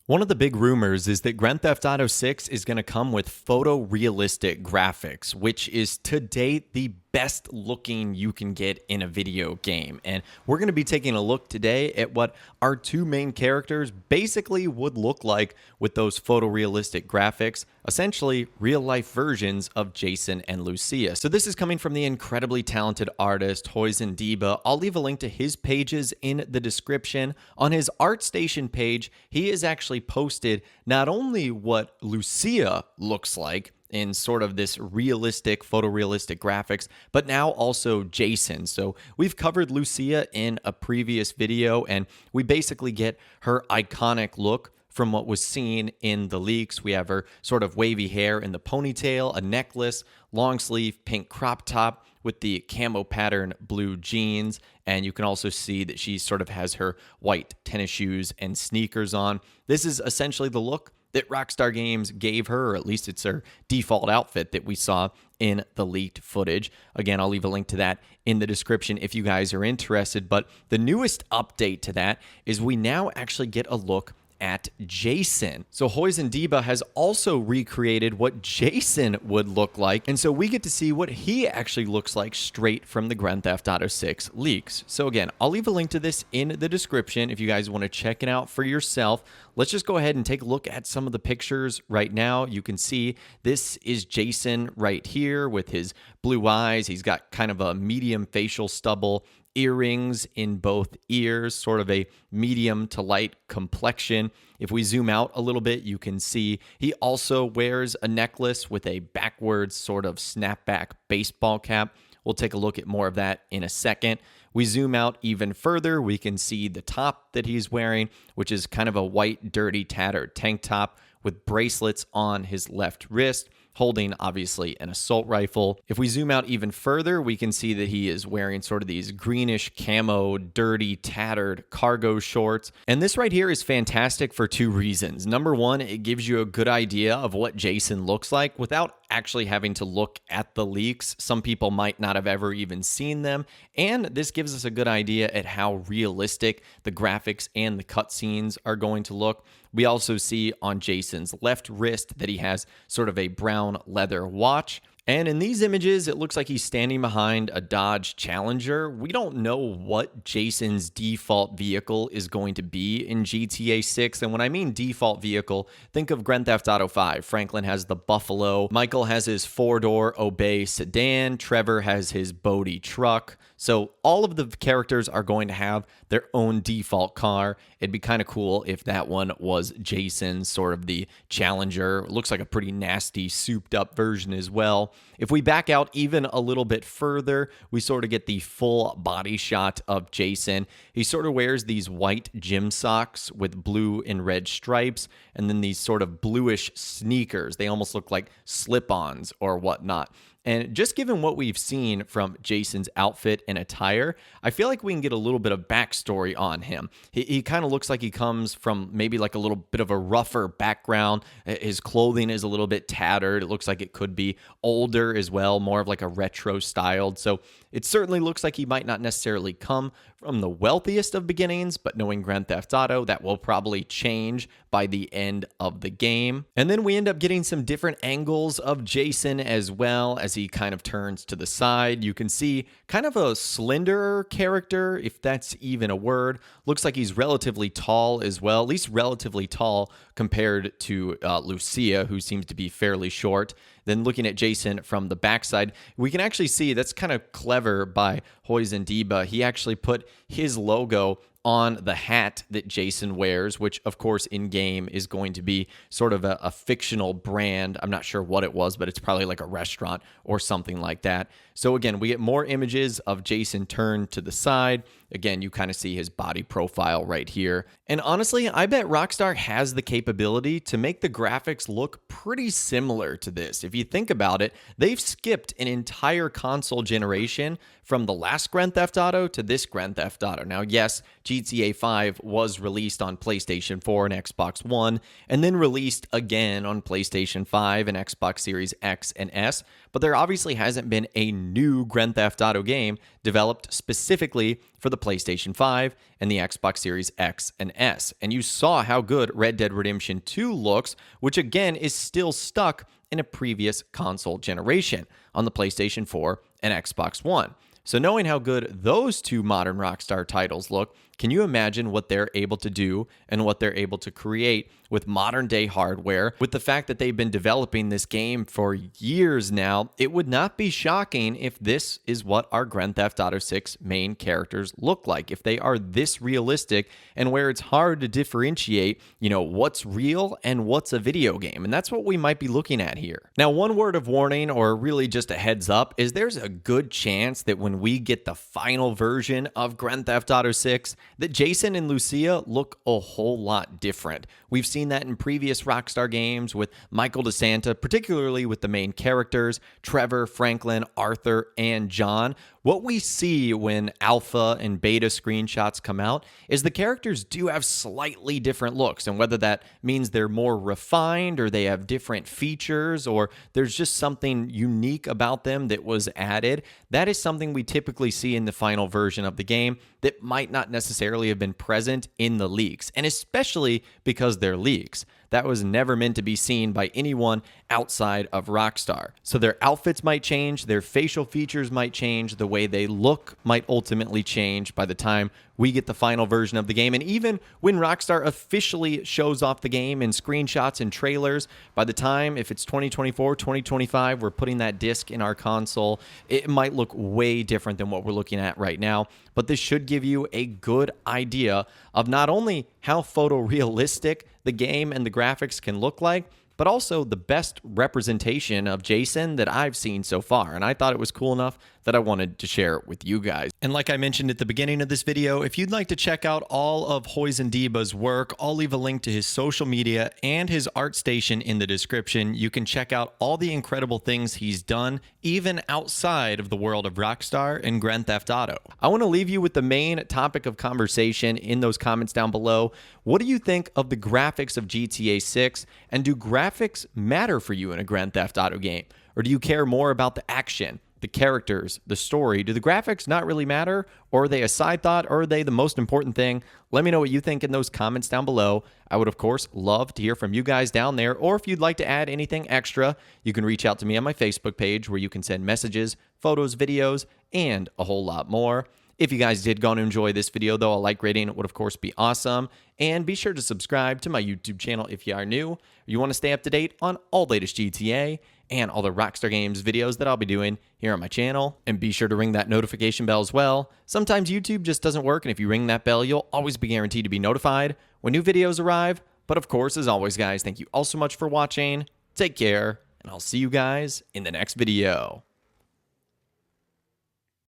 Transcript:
One of the big rumors is that Grand Theft Auto 6 is going to come with photorealistic graphics, which is to date the best looking you can get in a video game. And we're going to be taking a look today at what our two main characters basically would look like with those photorealistic graphics, essentially real life versions of Jason and Lucia. So this is coming from the incredibly talented artist Hossein Diba. I'll leave a link to his pages in the description. On his ArtStation page, he has actually posted not only what Lucia looks like in sort of this realistic, photorealistic graphics, but now also Jason. So we've covered Lucia in a previous video, and we basically get her iconic look from what was seen in the leaks. We have her sort of wavy hair in the ponytail, a necklace, long sleeve pink crop top with the camo pattern blue jeans. And you can also see that she sort of has her white tennis shoes and sneakers on. This is essentially the look that Rockstar Games gave her, or at least it's her default outfit that we saw in the leaked footage. Again, I'll leave a link to that in the description if you guys are interested. But the newest update to that is we now actually get a look at Jason. So Hossein Diba has also recreated what Jason would look like, and so we get to see what he actually looks like straight from the Grand Theft Auto 6 leaks. So again, I'll leave a link to this in the description if you guys want to check it out for yourself. Let's just go ahead and take a look at some of the pictures right now. You can see this is Jason right here with his blue eyes. He's got kind of a medium facial stubble, earrings in both ears, sort of a medium to light complexion. If we zoom out a little bit, you can see he also wears a necklace with a backwards sort of snapback baseball cap. We'll take a look at more of that in a second. We zoom out even further, we can see the top that he's wearing, which is kind of a white, dirty, tattered tank top with bracelets on his left wrist, holding obviously an assault rifle. If we zoom out even further, we can see that he is wearing sort of these greenish camo, dirty, tattered cargo shorts. And this right here is fantastic for two reasons. Number one, it gives you a good idea of what Jason looks like without actually having to look at the leaks. Some people might not have ever even seen them. And this gives us a good idea at how realistic the graphics and the cutscenes are going to look. We also see on Jason's left wrist that he has sort of a brown leather watch. And in these images, it looks like he's standing behind a Dodge Challenger. We don't know what Jason's default vehicle is going to be in GTA 6. And when I mean default vehicle, think of Grand Theft Auto 5. Franklin has the Buffalo. Michael has his four-door Obey sedan. Trevor has his Bodie truck. So all of the characters are going to have their own default car. It'd be kind of cool if that one was Jason's, sort of the Challenger. It looks like a pretty nasty, souped-up version as well. If we back out even a little bit further, we sort of get the full body shot of Jason. He sort of wears these white gym socks with blue and red stripes, and then these sort of bluish sneakers. They almost look like slip-ons or whatnot. And just given what we've seen from Jason's outfit and attire, I feel like we can get a little bit of backstory on him. He kind of looks like he comes from maybe like a little bit of a rougher background. His clothing is a little bit tattered. It looks like it could be older as well, more of like a retro styled. So it certainly looks like he might not necessarily come from the wealthiest of beginnings, but knowing Grand Theft Auto, that will probably change by the end of the game. And then we end up getting some different angles of Jason as well as he kind of turns to the side. You can see kind of a slender character, if that's even a word. Looks like he's relatively tall as well, at least relatively tall compared to Lucia, who seems to be fairly short. Then looking at Jason from the backside, we can actually see that's kind of clever by Hossein Diba. He actually put his logo on the hat that Jason wears, which of course in game is going to be sort of a fictional brand. I'm not sure what it was, but it's probably like a restaurant or something like that. So again, we get more images of Jason turned to the side. Again, you kind of see his body profile right here. And honestly, I bet Rockstar has the capability to make the graphics look pretty similar to this. If you think about it, they've skipped an entire console generation from the last Grand Theft Auto to this Grand Theft Auto. Now, yes, GTA 5 was released on PlayStation 4 and Xbox One, and then released again on PlayStation 5 and Xbox Series X and S, but there obviously hasn't been a new Grand Theft Auto game developed specifically for the PlayStation 5 and the Xbox Series X and S. And you saw how good Red Dead Redemption 2 looks, which again is still stuck in a previous console generation on the PlayStation 4 and Xbox One. So knowing how good those two modern Rockstar titles look, can you imagine what they're able to do and what they're able to create with modern day hardware? With the fact that they've been developing this game for years now, it would not be shocking if this is what our Grand Theft Auto 6 main characters look like, if they are this realistic and where it's hard to differentiate, what's real and what's a video game. And that's what we might be looking at here. Now, one word of warning, or really just a heads up, is there's a good chance that when we get the final version of Grand Theft Auto 6, that Jason and Lucia look a whole lot different. We've seen that in previous Rockstar games with Michael DeSanta, particularly with the main characters, Trevor, Franklin, Arthur, and John. What we see when alpha and beta screenshots come out is the characters do have slightly different looks, and whether that means they're more refined or they have different features or there's just something unique about them that was added, that is something we typically see in the final version of the game that might not necessarily have been present in the leaks, and especially because they're leaks. That was never meant to be seen by anyone outside of Rockstar. So their outfits might change, their facial features might change, the way they look might ultimately change by the time we get the final version of the game. And even when Rockstar officially shows off the game in screenshots and trailers, by the time, if it's 2024, 2025, we're putting that disc in our console, it might look way different than what we're looking at right now. But this should give you a good idea of not only how photorealistic the game and the graphics can look like, but also the best representation of Jason that I've seen so far. And I thought it was cool enough that I wanted to share it with you guys. And like I mentioned at the beginning of this video, if you'd like to check out all of Hossein Diba's work, I'll leave a link to his social media and his art station in the description. You can check out all the incredible things he's done, even outside of the world of Rockstar and Grand Theft Auto. I want to leave you with the main topic of conversation in those comments down below. What do you think of the graphics of GTA 6? And do graphics matter for you in a Grand Theft Auto game? Or do you care more about the action, the characters, the story? Do the graphics not really matter? Or are they a side thought? Or are they the most important thing? Let me know what you think in those comments down below. I would, of course, love to hear from you guys down there. Or if you'd like to add anything extra, you can reach out to me on my Facebook page where you can send messages, photos, videos, and a whole lot more. If you guys did go and enjoy this video, though, a like rating would, of course, be awesome. And be sure to subscribe to my YouTube channel if you are new, or you want to stay up to date on all latest GTA and all the Rockstar Games videos that I'll be doing here on my channel. And be sure to ring that notification bell as well. Sometimes YouTube just doesn't work, and if you ring that bell, you'll always be guaranteed to be notified when new videos arrive. But of course, as always, guys, thank you all so much for watching. Take care, and I'll see you guys in the next video.